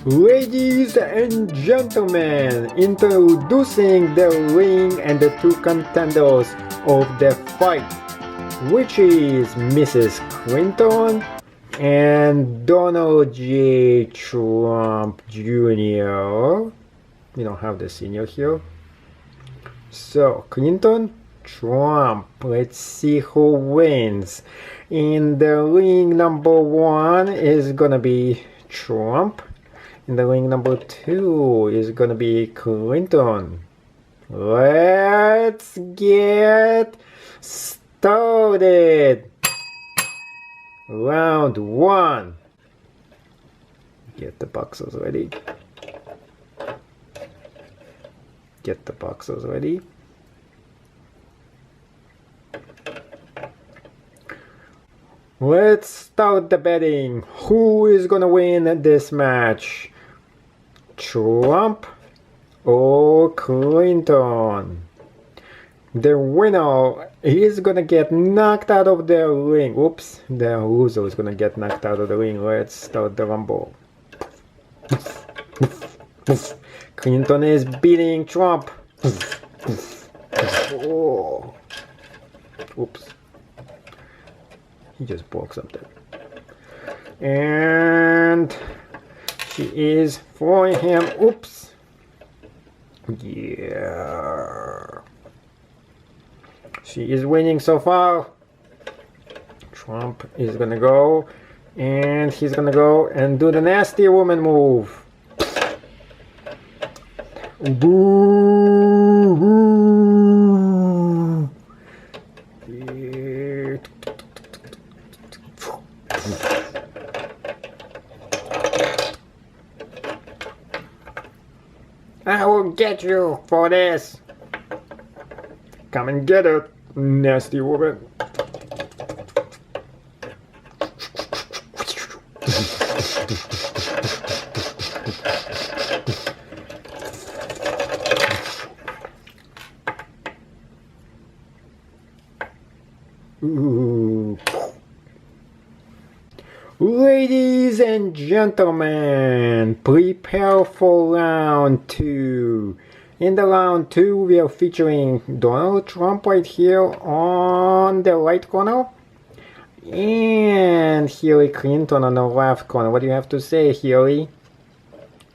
Ladies and gentlemen, introducing the ring and the two contenders of the fight, which is Mrs. Clinton and Donald J. Trump Jr. We don't have the senior here. So, Clinton, Trump. Let's see who wins. In the ring number 1 is gonna be Trump. In the ring number 2 is gonna be Clinton. Let's get started. Round 1. Get the boxers ready. Get the boxers ready. Let's start the betting. Who is gonna win this match? Trump or Clinton? The winner is gonna get knocked out of the ring. Oops, the loser is gonna get knocked out of the ring. Let's start the rumble. Clinton is beating Trump. Oh. Oops. He just broke something. And she is throwing him. Oops. Yeah. She is winning so far. Trump is gonna go. And he's gonna go and do the nasty woman move. Boo! Boo. Yeah. I will get you for this. Come and get it, nasty woman. Ooh. Ladies and gentlemen, prepare for round 2. In the round 2, we are featuring Donald Trump right here on the right corner and Hillary Clinton on the left corner. What do you have to say, Hillary?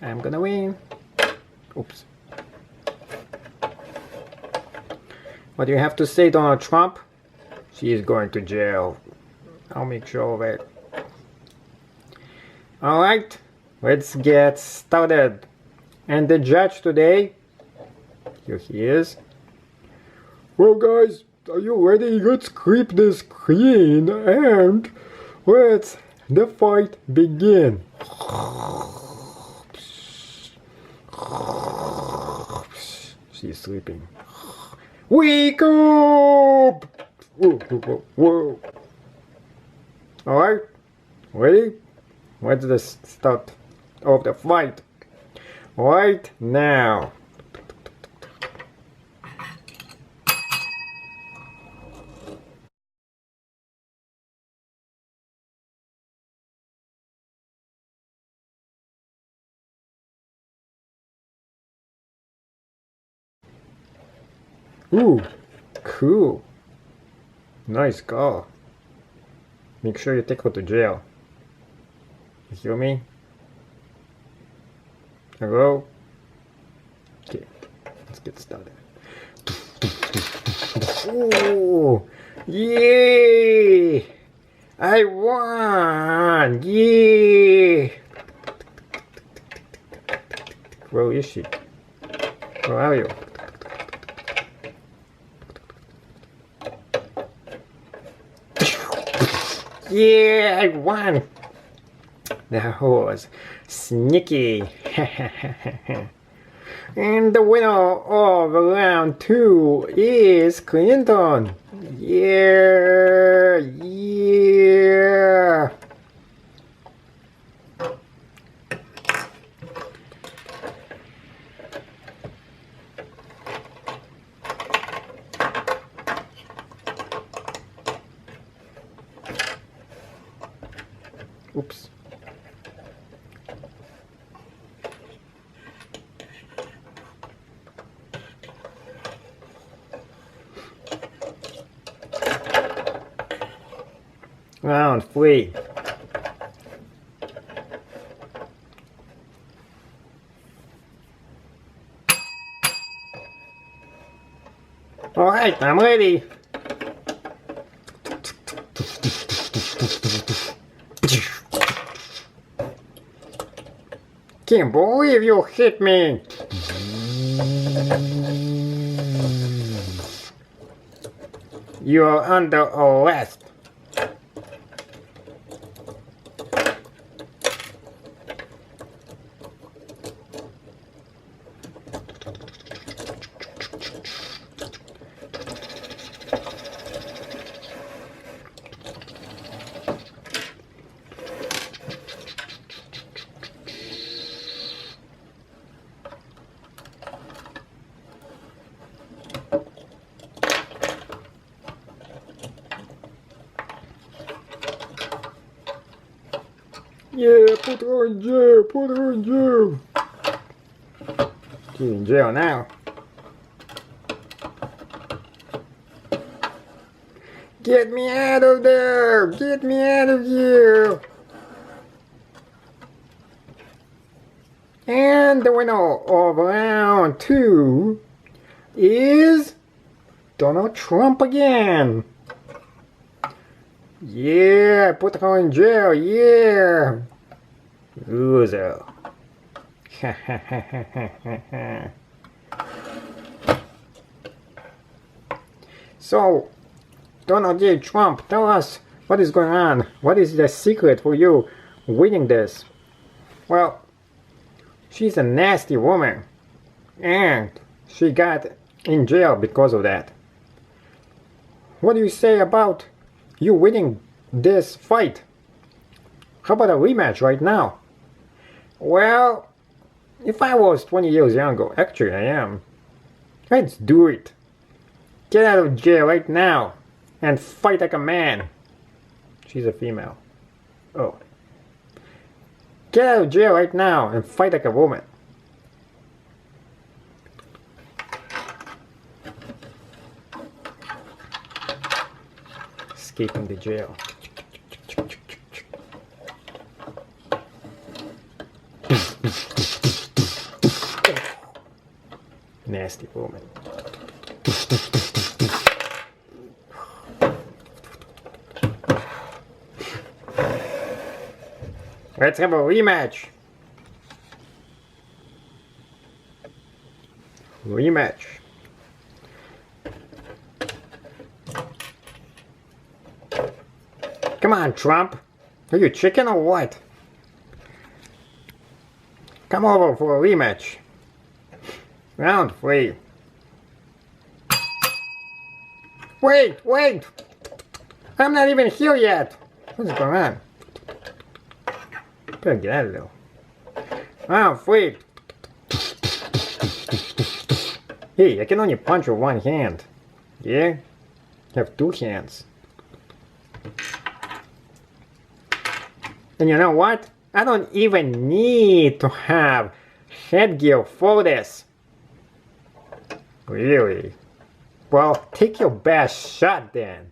I'm gonna win. Oops. What do you have to say, Donald Trump? She is going to jail. I'll make sure of it. Alright, let's get started. And the judge today, here he is. Well guys, are you ready? Let's keep this clean and let's the fight begin. She's sleeping. Wake up! Whoa, whoa, whoa. Alright, ready? What's the start of the fight? Right now. Ooh, cool. Nice car. Make sure you take her to jail. You hear me? Hello? Okay, let's get started. Oh, yay! I won! Yay! Where is she? Where are you? Yeah, I won! That was sneaky. And the winner of round 2 is Clinton. Yeah, yeah. Oops. Round 3. Alright, I'm ready. Can't believe you hit me. You're under arrest. Yeah, put her in jail, put her in jail. She's in jail now. Get me out of there! Get me out of here! And the winner of round 2 is Donald Trump again. Yeah, put her in jail, yeah. Loser. So, Donald J. Trump, tell us what is going on. What is the secret for you winning this? Well, she's a nasty woman, and she got in jail because of that. What do you say about you winning this fight? How about a rematch right now? Well, if I was 20 years younger, actually I am, let's do it. Get out of jail right now and fight like a man. She's a female. Oh. Get out of jail right now and fight like a woman. Escaping the jail. Nasty woman. Let's have a rematch. Rematch. Come on, Trump. Are you chicken or what? Come over for a rematch. Round 3. Wait! I'm not even here yet. What's going on? Better get out of there. Round 3. Hey, I can only punch with one hand. Yeah? I have 2 hands. And you know what? I don't even need to have headgear for this. Really? Well, take your best shot then.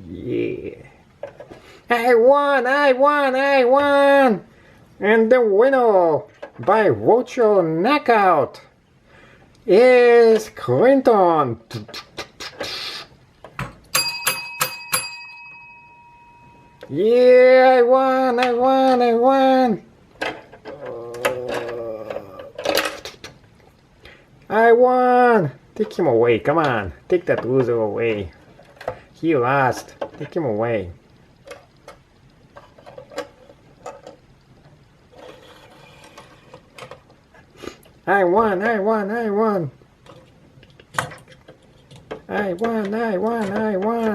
Yeah. I won! And the winner by virtual knockout is Clinton. Yeah, I won! I won! Take him away, come on. Take that loser away. He lost. Take him away. I won!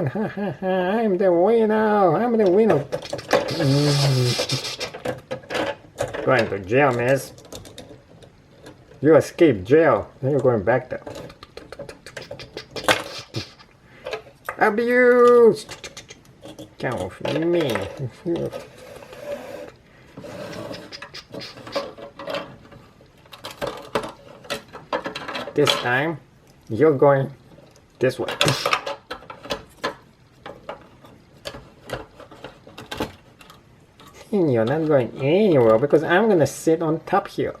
Ha ha ha, I'm the winner. Going to jail, miss. You escaped jail. Then you're going back there. Abuse! Come off me. this time you're going this way. And you're not going anywhere because I'm gonna sit on top here.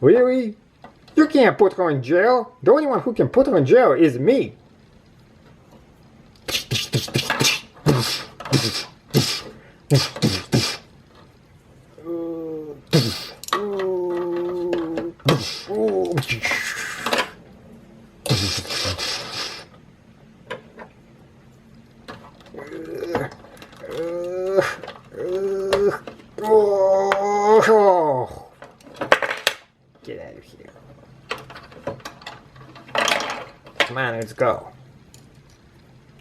Really? You can't put her in jail. The only one who can put her in jail is me. Get out of here. Come on, let's go.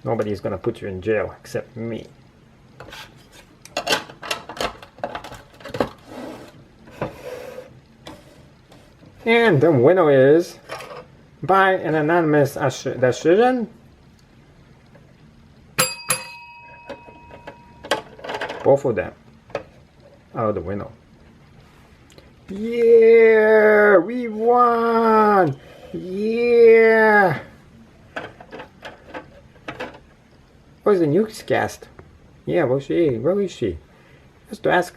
Nobody's gonna put you in jail except me. And the winner is, by an anonymous decision, both of them are the winner. Yeah, we won! Yeah! Where's the newscast? Yeah, where is she? Just to ask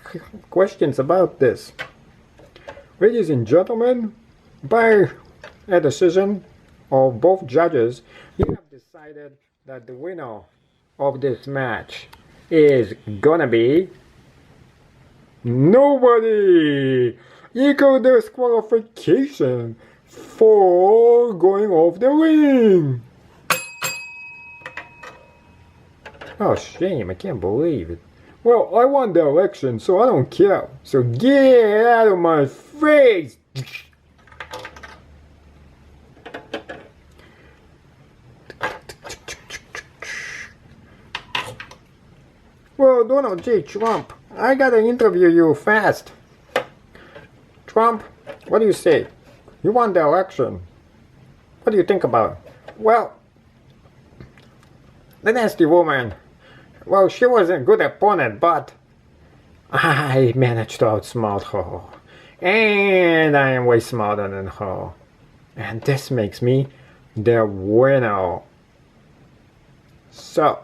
questions about this. Ladies and gentlemen, by a decision of both judges, you have decided that the winner of this match is gonna be nobody! Equal disqualification for going off the ring! Oh, shame, I can't believe it. Well, I won the election, so I don't care. So get out of my face! Well, Donald J. Trump, I gotta interview you fast. Trump, what do you say? You won the election. What do you think about it? Well, the nasty woman, well, she was a good opponent, but I managed to outsmart her. And I am way smarter than her. And this makes me the winner. So,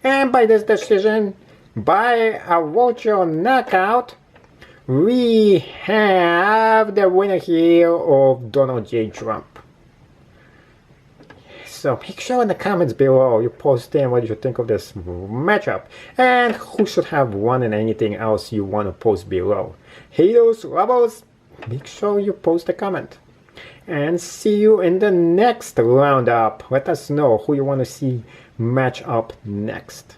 and by this decision, by a virtual knockout, we have the winner here of Donald J. Trump. So make sure in the comments below you post in what you think of this matchup and who should have won and anything else you want to post below. Haters, lovers, make sure you post a comment. And see you in the next roundup. Let us know who you want to see match up next.